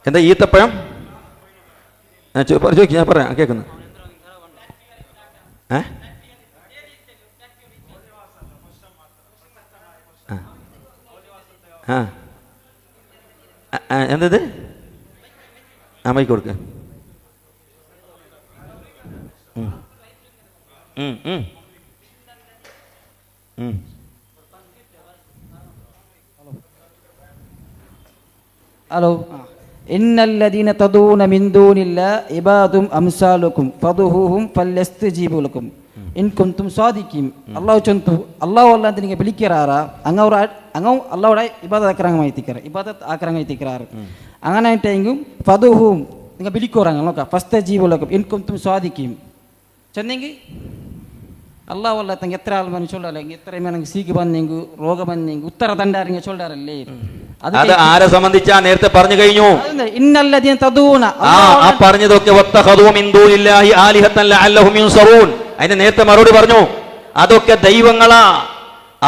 എന്താ ഈത്തപ്പഴം? ചോദിക്കും, ഞാൻ പറയാം, കേൾക്കുന്നു. എന്തത്? മൈക്ക് കൊടുക്ക. ഹലോ. ഇന്നല്ലദീന തദൂന മിൻ ദൂനില്ലാഹി ഇബാദും അംസാലുക്കും ഫദ്ഹൂഹും ഫല്യസ്തജീബു ലക്കും ഇൻ കുൻതും സാദിഖീൻ. അല്ലാഹു ചൊന്തു അല്ലാഹു അല്ലാഹ് നിങ്ങൾ വിളിക്കാറാ അങ്ങ അല്ലാഹുടെ ഇബാദത്ത് ആക്രങ്ങമായിത്തിക്കാറ് അങ്ങനെയായിട്ടെങ്കിൽ ഫദ്ഹൂഹും നിങ്ങൾ വിളിക്കോറാங்க നോക്ക ഫസ്തജീബു ലക്കും ഇൻ കുൻതും സാദിഖീൻ ചെന്നെങ്കിൽ അല്ലാഹു അല്ലാഹ് തങ്ങൾ എത്ര ആൾ മനുഷ്യ ചൊല്ലാലെ എത്ര മേനെങ്കിൽ സീക്ക് ബന്നെങ്കിൽ രോഗ ബന്നെങ്കിൽ ഉത്തര തണ്ടാരിങ്ങ ചൊല്ലാറല്ലേ. അത് ആരെ സംബന്ധിച്ചാ നേരത്തെ പറഞ്ഞു കഴിഞ്ഞു. ഇന്നല്ലദീന തദൂന പറഞ്ഞതൊക്കെ വത്തഖദൂ മിൻ ദൂനില്ലാഹി ആലിഹത്തൻ ലഅല്ലഹും യുൻസറൂൻ. അതിന് നേരത്തെ മറുപടി പറഞ്ഞു, അതൊക്കെ ദൈവങ്ങളാ.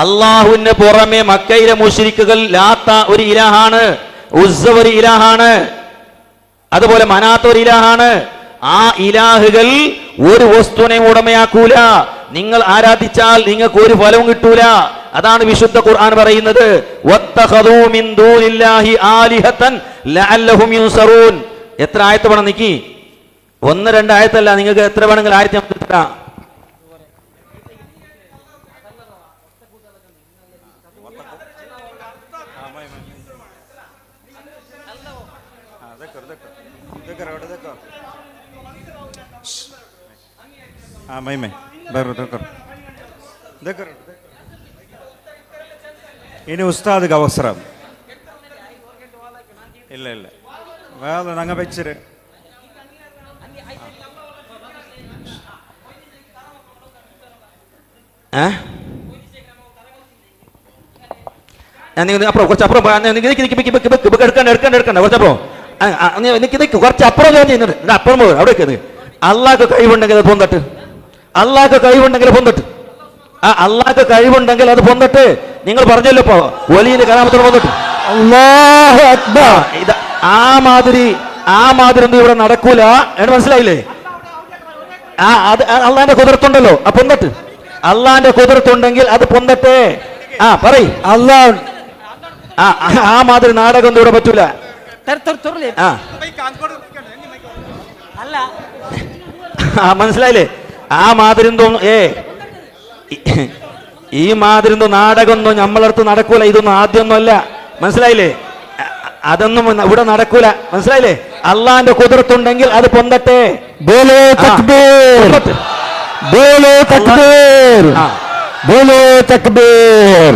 അള്ളാഹുവിന് പുറമെ മക്കയിലെ മുശ്രിക്കുകൾ ലാത്ത ഒരു ഇലാഹാണ്, ഉസ്സ ഒരു ഇലാഹാണ്, അതുപോലെ മനാത്ത ഒരു ഇലാഹാണ്. ആ ഇലാഹുകൾ ഒരു വസ്തുവിനെ ഉടമയാക്കൂല. നിങ്ങൾ ആരാധിച്ചാൽ നിങ്ങൾക്ക് ഒരു ഫലവും കിട്ടൂല. അതാണ് വിശുദ്ധ ഖുർആൻ പറയുന്നത്, വത്തഖദൂ മിൻ ദൂനില്ലാഹി ആലിഹത്തൻ ലഅല്ലഹും യുൻസറൂൻ. എത്ര ആയത്ത് വേണം നിക്കി? 1-2 ആയത്തല്ല, നിങ്ങൾക്ക് എത്ര വേണമെങ്കിൽ ആയത്ത് ഞാൻ തരാം. ഇനി ഉസ്താദ് അവസരം ഇല്ല ഇല്ല വേറെ ഞങ്ങൾ വെച്ചിട്ട് അപ്പുറം കുറച്ചപ്പുറം എടുക്കണ്ട കുറച്ചപ്പുറം കുറച്ചപ്പുറം ചെയ്യുന്നുണ്ട്. അപ്പുറം പോകും അവിടെ. അള്ളാഹ്ക്ക് കഴിവുണ്ടെങ്കിൽ അത് പൊന്തട്ട്, അള്ളാഹ്ക്ക് കഴിവുണ്ടെങ്കിൽ പൊന്തട്ട്, അള്ളാഹ്ക്ക് കഴിവുണ്ടെങ്കിൽ അത് പൊന്തട്ട്. നിങ്ങൾ പറഞ്ഞല്ലോ ഇപ്പൊ വലിയ കലാമത്തോട് പൊന്തട്ട്. ആ മാതിരി ഒന്നും ഇവിടെ നടക്കൂല എന്ന് മനസ്സിലായില്ലേ? അത് അള്ളാന്റെ കുതിർത്തുണ്ടല്ലോ, ആ പൊന്തട്ട്. അള്ളാന്റെ കുതിർത്തുണ്ടെങ്കിൽ അത് പൊന്തട്ടെ. പറയ് അള്ളാഹ്. ആ മാതിരി നാടകം ഇവിടെ പറ്റൂല. മനസ്സിലായില്ലേ? ആ മാതിരി ഈ മാതിരി നാടകമൊന്നും നമ്മളടുത്ത് നടക്കൂല. ഇതൊന്നും ആദ്യമൊന്നും അല്ല, മനസ്സിലായില്ലേ? അതൊന്നും ഇവിടെ നടക്കൂല, മനസ്സിലായില്ലേ? അള്ളാന്റെ കുതിർത്തുണ്ടെങ്കിൽ അത് പൊന്തട്ടെ. ബോലോ തക്ബീർ, ബോലോ തക്ബീർ, ബോലോ തക്ബീർ.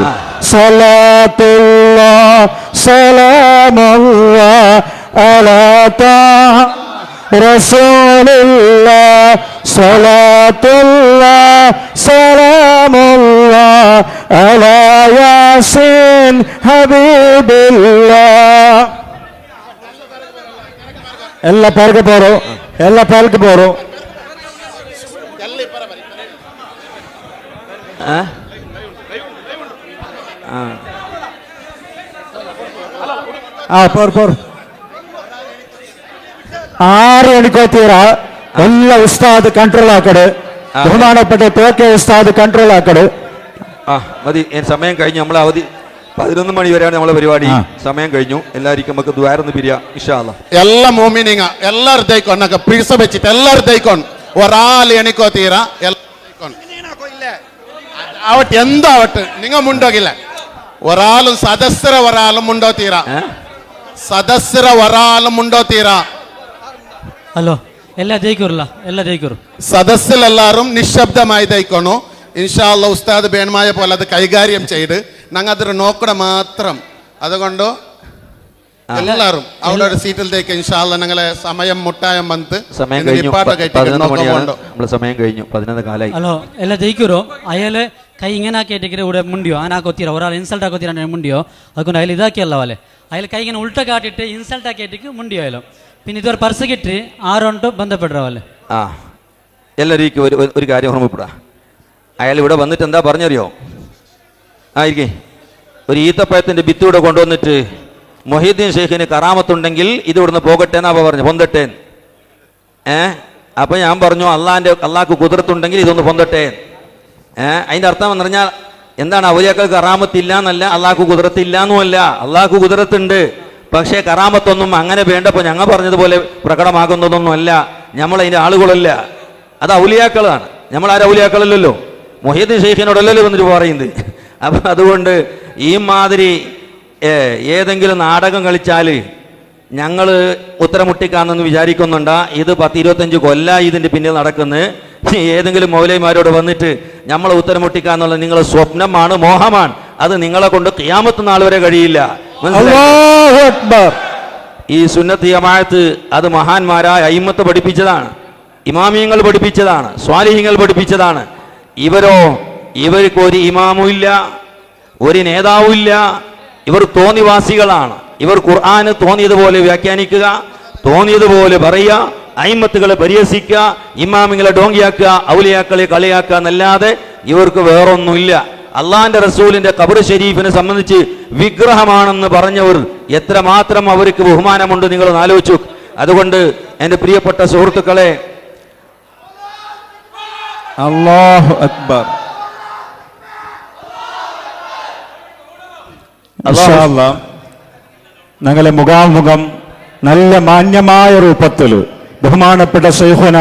സലാത്തുല്ലാഹ് സലാമുല്ലാഹ് അലാ താഹ റസൂലുള്ളാഹ് സലാത്തുല്ലാഹ് സലാമുല്ലാഹ് അലാ യാസീൻ ഹബീബില്ലാഹ്. ಎಲ್ಲ ಪಾಲ್ಗೆ ಬೋರು ആറ് മണിക്കോത്തീര ಎಲ್ಲ ഉസ്താദ് കൺട്രോൾ ആക്കട്. ബഹുമാനപ്പെട്ട തോക്കെ ഉസ്താദ് കൺട്രോൾ ആക്കട്. മതി, സമയം കഴിഞ്ഞു. നമ്മളെ അവധി 11 മണി വരെയാണ് നമ്മളെ പരിപാടി. സമയം കഴിഞ്ഞു. എല്ലാവർക്കും നമുക്ക് ദ്വാരന്ന് പിരിയാം ഇൻഷാ അല്ലാഹ്. ಎಲ್ಲ ಮೂಮಿನಿಂಗ ಎಲ್ಲರೂ ದೈಕೊಂಡು ನಗ ಪ್ರಿಸ ಬೆಚ್ಚಿತ್ತು ಎಲ್ಲರೂ ದೈಕೊಂಡು ഒരാൾ എണിക്കോ തീരാ ആവട്ടെ എന്താവട്ടെ നിങ്ങൾ മുണ്ടോകില്ല. ഒരാളും സദസ്യര ഒരാളും മുണ്ടോ തീരാ, സദസ്യര ഒരാളും മുണ്ടോ തീരാ. ഹലോ എല്ലാ ജയിക്കൂറല്ല, എല്ലാ ജയിക്കൂറും സദസ്സിലെല്ലാവരും നിശബ്ദമായി ദയിക്കണു. ഇൻഷാ അല്ലാഹ് ഉസ്താദ് ബേൺമായ പോലെ അത് കൈകാര്യം ചെയ്ത് ഞങ്ങൾ അതിന് നോക്കണ മാത്രം. അതുകൊണ്ട് എല്ലാവരും അവരുടെ സീറ്റിലേക്ക് ഇൻഷാ അല്ലാഹ് ഞങ്ങളെ സമയം മുട്ടായം വന്ന് സമയം കഴിഞ്ഞു. 11 കാലായി. ഹലോ ಎಲ್ಲ ಜೈಕೂರು ಅಯ್ಯಲೆ ಕೈ ಹಿಂಗೇನ ಹಾಕಿಟ್ಟಿದ್ರೆ ಉಡೆ ಮುಂಡಿಯೋ ಆನ ಹಾಕೋತೀರ ಅವರಾಲ್ ಇನ್ಸಲ್ಟ್ ಹಾಕೋತೀರ ಮುಂಡಿಯೋ ಅದಕ್ಕೊಂದು ಅಯ್ಯಲ್ಲಿ ಇದಾಕಿ ಅಲ್ಲ ಅಲ್ಲೇ ಅಯ್ಯಲ್ಲಿ ಕೈಗೆ ಉಲ್ಟ ಕಾಟಿಟ್ಟು ಇನ್ಸಲ್ಟ್ ಹಾಕಿಟ್ಟಿಗೆ ಮುಂಡಿಯೋ ಅಯ್ಯಲು പിന്നെ ഇതുവരെ പർസ് കിട്ടി ആരോണ്ട് ബന്ധപ്പെടുറവല്ലേ. എല്ലാവർക്കും ഒരു കാര്യം ഓർമ്മപ്പെടാ. അയാൾ ഇവിടെ വന്നിട്ട് എന്താ പറഞ്ഞറിയോ? ആയിരിക്കേ ഒരു ഈത്തപ്പഴത്തിൻ്റെ ഭിത്തി ഇവിടെ കൊണ്ടുവന്നിട്ട് മൊഹീദ്ദീൻ ഷെയ്ഖിന് കറാമത്തുണ്ടെങ്കിൽ ഇത് ഇവിടുന്ന് പോകട്ടെ എന്നാ പറഞ്ഞു, പൊന്തട്ടെ. അപ്പൊ ഞാൻ പറഞ്ഞു അള്ളാഹ്ക്ക് കുതിരത്തുണ്ടെങ്കിൽ ഇതൊന്ന് പൊന്തട്ടെ. അതിന്റെ അർത്ഥം എന്ന് പറഞ്ഞാൽ എന്താണ്? ഔലിയാക്കൾക്ക് കറാമത്തില്ല എന്നല്ല, അള്ളാഹ്ക്ക് കുതിരത്തില്ല എന്നുമല്ല. അള്ളാഹ്ക്ക് കുതിരത്തുണ്ട്, പക്ഷേ കറാമത്തൊന്നും അങ്ങനെ വേണ്ടപ്പോൾ ഞങ്ങൾ പറഞ്ഞതുപോലെ പ്രകടമാകുന്നതൊന്നും അല്ല. നമ്മളതിൻ്റെ ആളുകളല്ല, അത് ഔലിയാക്കളാണ്. നമ്മളാരും ഔലിയാക്കളല്ലല്ലോ, മൊഹീദ്ദീൻ ഷെയ്ഖിനോടല്ലല്ലോ വന്നിട്ട് പറയുന്നത്. അപ്പം അതുകൊണ്ട് ഈ മാതിരി ഏതെങ്കിലും നാടകം കളിച്ചാൽ ഞങ്ങൾ ഉത്തരമുട്ടിക്കാന്നെന്ന് വിചാരിക്കുന്നുണ്ടാ? ഇത് 10-25 കൊല്ലമായി ഇതിൻ്റെ പിന്നിൽ നടക്കുന്നത്. ഏതെങ്കിലും മൗലൈമാരോട് വന്നിട്ട് നമ്മളെ ഉത്തരമുട്ടിക്കാന്നുള്ളത് നിങ്ങളെ സ്വപ്നമാണ്, മോഹമാണ്. അത് നിങ്ങളെ കൊണ്ട് ഖിയാമത്ത് നാൾ വരെ കഴിയില്ല. അല്ലാഹു അക്ബർ. ഈ സുന്നത്ത് ജമാഅത്ത് അത് മഹാന്മാരായ അയിമ്മത്ത് പഠിപ്പിച്ചതാണ്, ഇമാമിയങ്ങൾ പഠിപ്പിച്ചതാണ്, സ്വാലിഹീങ്ങൾ പഠിപ്പിച്ചതാണ്. ഇവർക്ക് ഒരു ഇമാമും ഇല്ല, ഒരു നേതാവും ഇല്ല. ഇവർ തോന്നിവാസികളാണ്. ഇവർ ഖുർആന് തോന്നിയതുപോലെ വ്യാഖ്യാനിക്കുക, തോന്നിയതുപോലെ പറയുക, അയിമ്മത്തുകളെ പരിഹസിക്കുക, ഇമാമിങ്ങളെ ഡോങ്കിയാക്കുക, ഔലിയാക്കളെ കളിയാക്കുക എന്നല്ലാതെ ഇവർക്ക് വേറൊന്നുമില്ല. അള്ളാന്റെ റസൂലിന്റെ ഖബർ ഷരീഫിനെ സംബന്ധിച്ച് വിഗ്രഹമാണെന്ന് പറഞ്ഞവർ എത്രമാത്രം അവർക്ക് ബഹുമാനമുണ്ട് നിങ്ങൾ ആലോചിച്ചു. അതുകൊണ്ട് എൻ്റെ പ്രിയപ്പെട്ട സുഹൃത്തുക്കളെ, അല്ലാഹു അക്ബർ. ഞങ്ങളെ മുഖാമുഖം നല്ല മാന്യമായ രൂപത്തിൽ ബഹുമാനപ്പെട്ട ശൈഖുന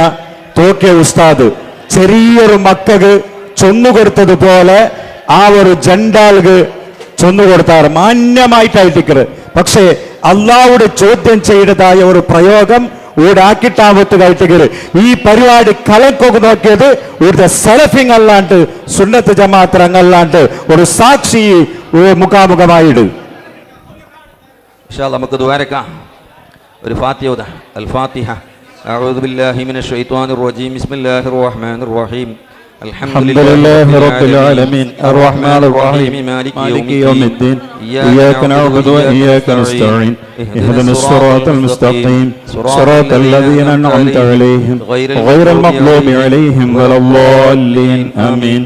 തോക്കെ ഉസ്താദ് ചെറിയൊരു മക്കൾക്ക് ചൊന്നുകൊടുത്തതുപോലെ ആ ഒരു ജണ്ടാൾക്ക് ചൊന്നുകൊടുത്താറ് മാന്യമായിട്ടായിട്ടിക്കറ്. പക്ഷേ അള്ളാഹുടെ ചോദ്യം ചെയ്തതായ ഒരു പ്രയോഗം ഊടാക്കിട്ടാവത്തുകായിട്ടിക്കറ്. ഈ പരിപാടി കലക്കൊക്കെ നോക്കിയത് ഇവിടുത്തെ സലഫിങ് അല്ലാണ്ട് സുന്നത്ത് ജമാഅത്ത് അല്ലാണ്ട് ഒരു സാക്ഷി മുഖാമുഖമായിട്. നമുക്ക് ദുആരക്കാം. ഒരു ഫാത്തിഹ ഓതാ. അൽ ഫാത്തിഹ. അഊദു ബില്ലാഹി മിനശ് ശൈത്വാനിർ റജീം. ബിസ്മില്ലാഹിർ റഹ്മാനിർ റഹീം. അൽഹംദുലില്ലാഹി റബ്ബിൽ ആലമീൻ അർറഹ്മാനിർ റഹീം മാലികി യൗമിദ്ദീൻ ഇയ്യാക നഅ്ബുദു വ ഇയ്യാക നസ്തഈൻ ഇഹ്ദിനസ് സിറാത്തൽ മുസ്തഖീം സിറാത്തൽ ലദീന അൻഅംത അലൈഹിം ഗൈറൽ മഗ്ദൂബി അലൈഹിം വലദ്ദാല്ലീൻ ആമീൻ.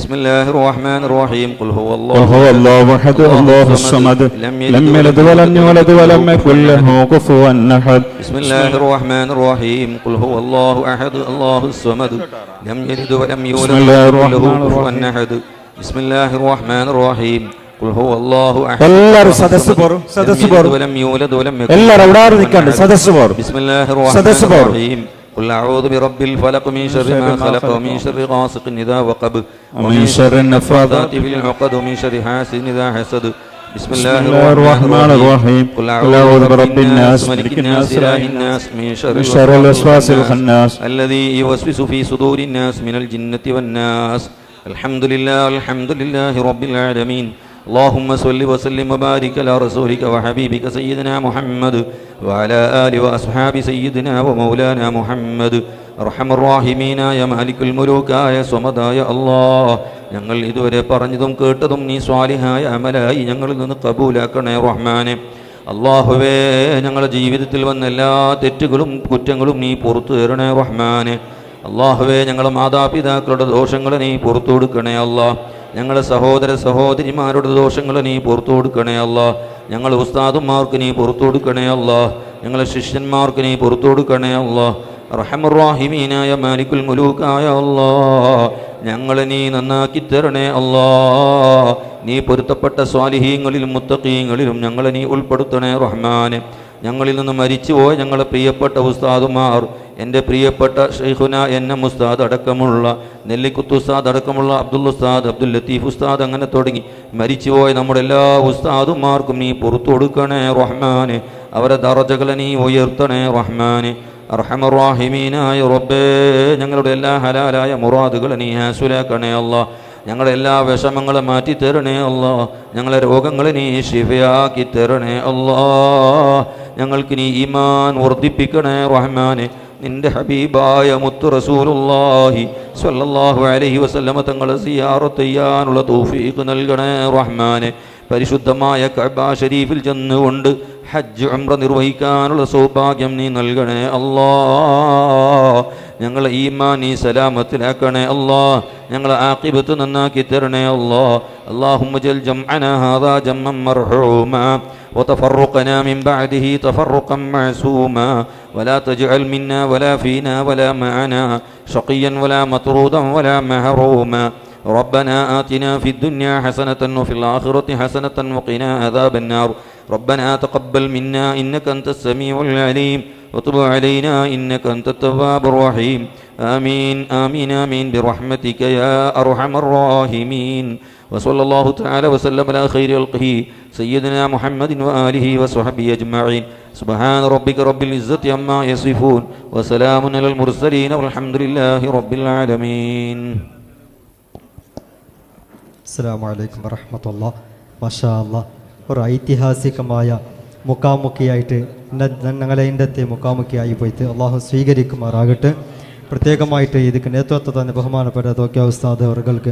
بسم الله الرحمن الرحيم. قل هو الله احد الله الصمد لم يلد ولم يولد ولم يكن له كفوا احد. بسم الله الرحمن الرحيم. قل هو الله احد الله الصمد لم يلد ولم يولد ولم يكن له كفوا احد. بسم الله الرحمن الرحيم. قل هو الله احد. എല്ലാവരും സദസ്സ് പോരും, സദസ്സ് പോരും. ولم يولد ولم يكن. എല്ലാവരും അവിടെ നിൽക്കണ്ട, സദസ്സ് പോരും. بسم الله الرحمن الرحيم. قل أعوذ برب الفلق من شر ما خلق ومن شر غاسق إذا وقب ومن شر النفاثات في العقد ومن شر حاسد إذا حسد. بسم الله الرحمن الرحيم. قل أعوذ برب الناس ملك الناس إله الناس من شر الوسواس الخناس الذي يوسوس في صدور الناس من الجنة والناس. الحمد لله رب العالمين. اللهم صل وسلم وبارك على رسولك وحبيبك سيدنا محمد وعلى آله وأصحاب سيدنا ومولانا محمد. അർഹമർ റഹീമീനായ മാലിക്കുൽ മുലൂക്കായ സ്വമദായ അല്ലാഹ്, ഞങ്ങൾ ഇതുവരെ പറഞ്ഞതും കേട്ടതും നീ സ്വാലിഹായ അമലായി ഞങ്ങളിൽ നിന്ന് കബൂലാക്കണേ റഹ്മാനെ. അല്ലാഹുവേ, ഞങ്ങളുടെ ജീവിതത്തിൽ വന്ന എല്ലാ തെറ്റുകളും കുറ്റങ്ങളും നീ പുറത്തു തരണേ റഹ്മാനെ. അല്ലാഹുവേ, ഞങ്ങളുടെ മാതാപിതാക്കളുടെ ദോഷങ്ങൾ നീ പുറത്തു കൊടുക്കണേ അല്ലാഹ്. ഞങ്ങളുടെ സഹോദര സഹോദരിമാരുടെ ദോഷങ്ങൾ നീ പുറത്തു കൊടുക്കണേ അല്ലാഹ്. ഞങ്ങളുടെ ഉസ്താദുമാർക്ക് നീ പുറത്തു കൊടുക്കണേ അല്ലാഹ്. ഞങ്ങളുടെ ശിഷ്യന്മാർക്ക് നീ പുറത്തു കൊടുക്കണേ അല്ലാഹ്. അർഹമർ റഹീമീനായ മാലിക്കുൽ മുലൂക്കായ അല്ലാഹ്, ഞങ്ങളെ നീ നന്നാക്കി തരണേ അല്ലാഹ്. നീ പൊരുത്തപ്പെട്ട സ്വാലിഹീങ്ങളിലും മുത്തഖീങ്ങളിലും ഞങ്ങളെ നീ ഉൾപ്പെടുത്തണേ റഹ്മാനെ. ഞങ്ങളിൽ നിന്ന് മരിച്ചുപോയ ഞങ്ങളുടെ പ്രിയപ്പെട്ട ഉസ്താദുമാർ, എൻ്റെ പ്രിയപ്പെട്ട ഷെയ്ഖുന എന്ന ഉസ്താദ് അടക്കമുള്ള നെല്ലിക്കുത്ത് ഉസ്താദ് അടക്കമുള്ള അബ്ദുൽ ഉസ്താദ്, അബ്ദുൽ ലത്തീഫ് ഉസ്താദ്, അങ്ങനെ തുടങ്ങി മരിച്ചുപോയ നമ്മുടെ എല്ലാ ഉസ്താദുമാർക്കും നീ പുറത്തു കൊടുക്കണേ റഹ്മാനെ. അവരെ ദറജകളെ നീ ഉയർത്തണേ റഹ്മാനെ. അർഹമർ റഹീമീനായ റബ്ബേ, ഞങ്ങളുടെ എല്ലാ ഹലാലായ മുറാദുകളെ നീ ഹാസുലാക്കണേ അല്ലാഹ്. ഞങ്ങളുടെ എല്ലാ വിഷമങ്ങളും മാറ്റി തരണേ അല്ലാഹ്. ഞങ്ങളെ രോഗങ്ങളെ നീ ശിഫയാക്കി തരണേ അല്ലാഹ്. ഞങ്ങൾക്ക് നീ ഈമാൻ വർദ്ധിപ്പിക്കണേ റഹ്മാനെ. നിന്റെ ഹബീബായ മുത്ത് റസൂലുള്ളാഹി സ്വല്ലല്ലാഹു അലൈഹി വസല്ലമ തങ്ങളെ സിയാറത്ത് ചെയ്യാനുള്ള തൗഫീഖ് നൽകണേ റഹ്മാനെ. പരിശുദ്ധമായ കഅബ ശരീഫിൽ ചെന്നുകൊണ്ട് ഹജ്ജ് ഉംറ നിർവഹിക്കാനുള്ള സൗഭാഗ്യം നീ നൽകണേ അല്ലാഹ്. ഞങ്ങളെ ഈമാൻ നീ സലാമത്തിലാക്കണേ അല്ലാഹ്. ഞങ്ങളെ ആഖിബത്ത് നന്നാക്കി തരണേ അല്ലാഹ്. അല്ലാഹുമ്മ ജൽ ജംഅനാ ഹാദാ ജംഅൻ മർഹൂമാ وتفرقنا من بعده تفرقا معصوما ولا تجعل منا ولا فينا ولا معنا شقيا ولا مطرودا ولا محروما ربنا آتنا في الدنيا حسنة وفي الآخرة حسنة وقنا عذاب النار ربنا تقبل منا إنك أنت السميع العليم وتب علينا إنك أنت التواب الرحيم آمين آمين آمين برحمتك يا أرحم الراحمين وصلى الله تعالى وسلم على خير خلقه سيدنا محمد وآله وصحبه أجمعين سبحان ربك رب العزة عما يصفون وسلام على المرسلين والحمد لله رب العالمين. അസ്സലാമു അലൈക്കും വറഹ്മത്തുള്ളാഹി. മാഷാ അല്ലാഹ്, ഒരു ഐതിഹാസികമായ മുഖാമുഖിയായിട്ട് ഞങ്ങളെ ഇന്നത്തെ മുഖാമുഖിയായി പോയിട്ട് അള്ളാഹു സ്വീകരിക്കുമാറാകട്ടെ. പ്രത്യേകമായിട്ട് ಇದಕ್ಕೆ ನೇತೃತ್ವ ತಂದ ബഹുമാനപ്പെട്ട തോക്കിയ ഉസ്താദ് അവർക്ക്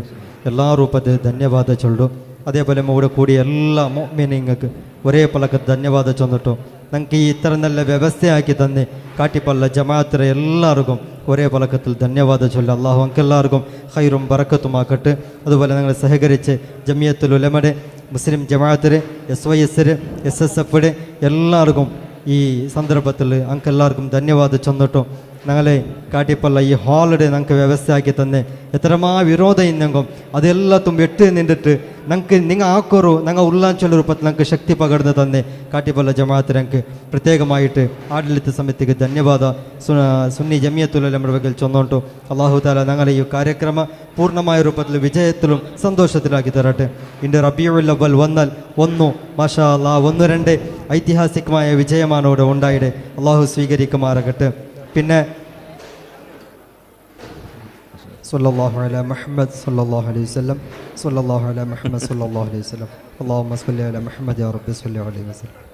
എല്ലാ രൂപത്തിൽ ധന്യവാദ ചൊല്ലും. അതേപോലെ ഇവിടെ കൂടിയ എല്ലാ മുഅ്മിനീങ്ങൾക്ക് ഒരേ പലക്ക് ധന്യവാദ ചൊന്നിട്ടു. ഞങ്ങൾക്ക് ഈ ഇത്ര നല്ല വ്യവസ്ഥയാക്കി തന്നെ കാട്ടിപ്പള്ള ജമാഅത്തിലെ എല്ലാവർക്കും ഒരേ പലക്കത്തിൽ ധന്യവാദ ചൊല്ല. അള്ളാഹു നമുക്കെല്ലാവർക്കും ഖൈറും ബറക്കത്തുമാക്കട്ടെ. അതുപോലെ ഞങ്ങൾ സഹകരിച്ച് ജമിയത്തുൽ ഉലമയുടെ മുസ്ലിം ജമാഅത്തിലെ SYS SSF എല്ലാവർക്കും ഈ സന്ദർഭത്തിൽ നമുക്കെല്ലാവർക്കും ധന്യവാദ ചൊന്നിട്ടു. ഞങ്ങളെ കാട്ടിപ്പള്ള ഈ ഹാളിഡേ ഞങ്ങൾക്ക് വ്യവസ്ഥയാക്കി തന്നെ എത്രമാ വിരോധം ഇന്നെങ്കും അതെല്ലാത്തും വെട്ട് നിന്നിട്ട് ഞങ്ങൾക്ക് നിങ്ങൾ ആക്കൊരു ഞങ്ങൾ ഉള്ളാഞ്ചൊല്ല രൂപത്തിൽ ഞങ്ങൾക്ക് ശക്തി പകർന്ന് തന്നെ കാട്ടിപ്പള്ള ജമാഅത്ത് ഞങ്ങൾക്ക് പ്രത്യേകമായിട്ട് ആഡളിത സമിതിക്ക് ധന്യവാദ സുന്നി ജമിയത്തുൽ ഉലമയുടെ വകയിൽ ചൊന്നോണ്ടു. അള്ളാഹു താല ഞങ്ങളെ ഈ കാര്യക്രമ പൂർണ്ണമായ രൂപത്തിൽ വിജയത്തിലും സന്തോഷത്തിലാക്കി തരട്ടെ. ഇൻ്റെ റബീഉൽ അവ്വൽ വന്നാൽ ഒന്നു മാഷാ അല്ലാഹ് 1-2 ഐതിഹാസികമായ വിജയമാണ് ഇവിടെ ഉണ്ടായിട്ട് അള്ളാഹു സ്വീകരിക്കുമാറാകട്ടെ. പിന്നെ സല്ലല്ലാഹു അലാ മുഹമ്മദ് സല്ലല്ലാഹു അലൈഹി വസല്ലം സല്ലല്ലാഹു അലാ മുഹമ്മദ് സല്ലല്ലാഹു അലൈഹി വസല്ലം അല്ലാഹുമ്മ സ്വല്ലി അലാ മുഹമ്മദ് യാ റബ്ബി സ്വല്ലി അലൈഹി വസല്ലം.